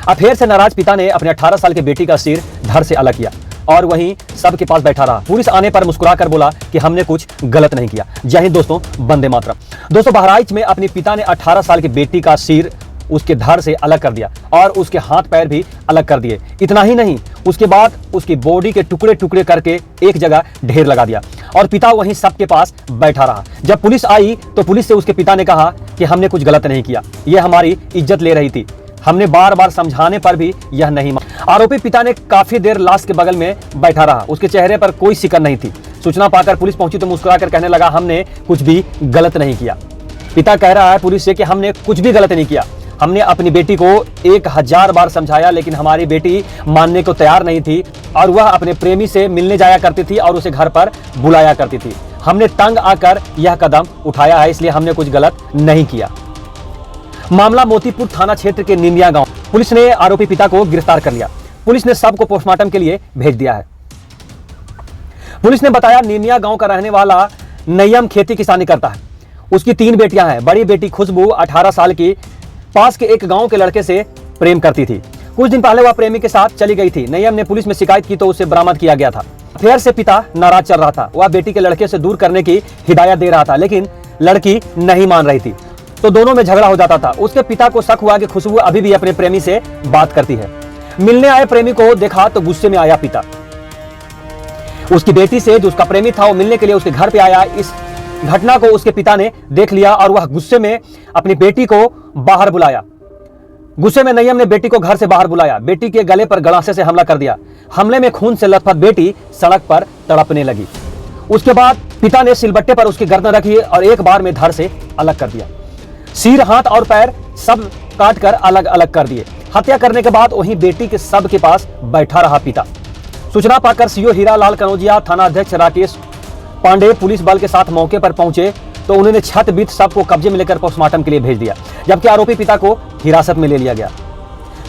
Affair से नाराज पिता ने अपने 18 साल के बेटी का सिर धड़ से अलग किया और वहीं सबके पास बैठा रहा। पुलिस आने पर मुस्कुराकर बोला कि हमने कुछ गलत नहीं किया। जय हिंद दोस्तों, वंदे मातरम। दोस्तों, बहराइच में अपने पिता ने 18 साल की बेटी का सिर उसके धड़ से अलग कर दिया और उसके हाथ पैर भी अलग कर दिए। इतना ही नहीं, उसके बाद उसकी बॉडी के टुकड़े टुकड़े करके एक जगह ढेर लगा दिया और पिता वहीं सबके पास बैठा रहा। जब पुलिस आई तो पुलिस से उसके पिता ने कहा कि हमने कुछ गलत नहीं किया, यह हमारी इज्जत ले रही थी, हमने बार बार समझाने पर भी यह नहीं माना। आरोपी पिता ने काफी देर लाश के बगल में बैठा रहा। उसके चेहरे पर कोई शिकन नहीं थी। सूचना पाकर पुलिस पहुंची तो मुस्कुराकर कहने लगा, हमने कुछ भी गलत नहीं किया। पिता कह रहा है पुलिस से कि हमने कुछ भी गलत नहीं किया, हमने अपनी बेटी को 1000 बार समझाया लेकिन हमारी बेटी मानने को तैयार नहीं थी और वह अपने प्रेमी से मिलने जाया करती थी और उसे घर पर बुलाया करती थी। हमने तंग आकर यह कदम उठाया है, इसलिए हमने कुछ गलत नहीं किया। मामला मोतीपुर थाना क्षेत्र के निमिया गांव। पुलिस ने आरोपी पिता को गिरफ्तार कर लिया। पुलिस ने सबको पोस्टमार्टम के लिए भेज दिया है। पुलिस ने बताया निमिया गांव का रहने वाला नयम खेती किसानी करता है। उसकी 3 बेटियां हैं। बड़ी बेटी खुशबू 18 साल की पास के एक गांव के लड़के से प्रेम करती थी। कुछ दिन पहले वह प्रेमी के साथ चली गई थी। नयम ने पुलिस में शिकायत की तो उसे बरामद किया गया था। अफेयर से पिता नाराज चल रहा था। वह बेटी के लड़के से दूर करने की हिदायत दे रहा था लेकिन लड़की नहीं मान रही थी तो दोनों में झगड़ा हो जाता था। उसके पिता को शक हुआ कि खुशबू अभी भी अपने प्रेमी से बात करती है। मिलने आए प्रेमी को देखा तो गुस्से में आया पिता। उसकी बेटी से जो उसका प्रेमी था वो मिलने के लिए उसके घर पे आया। इस घटना को उसके पिता ने देख लिया और वह गुस्से में अपनी बेटी को बाहर बुलाया। गुस्से में नयम ने बेटी को घर से बाहर बुलाया। बेटी के गले पर गड़ासे से हमला कर दिया। हमले में खून से लथपथ बेटी सड़क पर तड़पने लगी। उसके बाद पिता ने सिलबट्टे पर उसकी गर्दन रखी और एक बार में धड़ से अलग कर दिया। सिर, हाथ और पैर सब काट कर अलग अलग कर दिए। हत्या करने के बाद वहीं बेटी के शव के पास बैठा रहा पिता। सूचना पाकर सीओ हीरालाल कनौजिया, थाना अध्यक्ष राकेश पांडे पुलिस बल के साथ मौके पर पहुंचे तो उन्होंने छत बीत शव को कब्जे में लेकर पोस्टमार्टम के लिए भेज दिया, जबकि आरोपी पिता को हिरासत में ले लिया गया।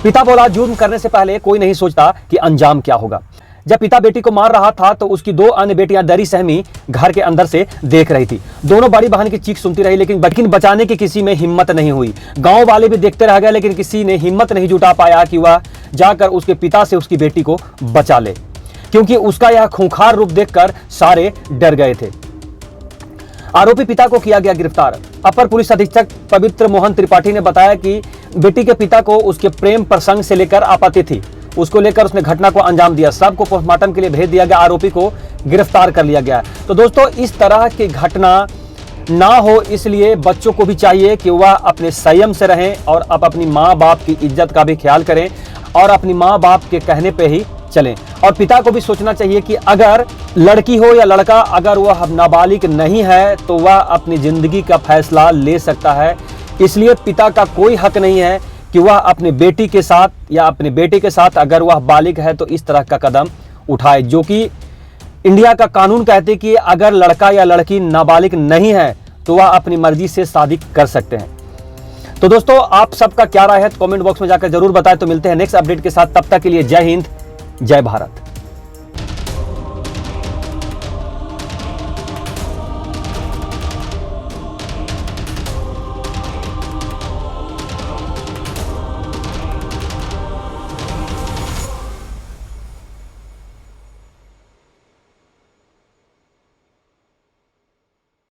पिता बोला, जुर्म करने से पहले कोई नहीं सोचता कि अंजाम क्या होगा। जब पिता बेटी को मार रहा था तो उसकी 2 अन्य बेटियां दरी सहमी घर के अंदर से देख रही थी। दोनों बड़ी बहन की चीख सुनती रही लेकिन बचाने की किसी में हिम्मत नहीं हुई। गांव वाले भी देखते रह गए लेकिन किसी ने हिम्मत नहीं जुटा पाया कि वह जाकर उसके पिता से उसकी बेटी को बचा ले, क्योंकि उसका यह खूंखार रूप देखकर सारे डर गए थे। आरोपी पिता को किया गया गिरफ्तार। अपर पुलिस अधीक्षक पवित्र मोहन त्रिपाठी ने बताया कि बेटी के पिता को उसके प्रेम प्रसंग से लेकर आपत्ति थी, उसको लेकर उसने घटना को अंजाम दिया। सबको पोस्टमार्टम के लिए भेज दिया गया। आरोपी को गिरफ्तार कर लिया गया। तो दोस्तों, इस तरह की घटना ना हो इसलिए बच्चों को भी चाहिए कि वह अपने संयम से रहें और अपनी माँ बाप की इज्जत का भी ख्याल करें और अपनी माँ बाप के कहने पे ही चलें। और पिता को भी सोचना चाहिए कि अगर लड़की हो या लड़का, अगर वह नाबालिग नहीं है तो वह अपनी जिंदगी का फैसला ले सकता है। इसलिए पिता का कोई हक नहीं है कि वह अपने बेटी के साथ या अपने बेटे के साथ, अगर वह बालिग है तो इस तरह का कदम उठाए, जो कि इंडिया का कानून कहते कि अगर लड़का या लड़की नाबालिग नहीं है तो वह अपनी मर्जी से शादी कर सकते हैं। तो दोस्तों, आप सबका क्या राय है कमेंट बॉक्स में जाकर जरूर बताएं। तो मिलते हैं नेक्स्ट अपडेट के साथ, तब तक के लिए जय हिंद, जय भारत।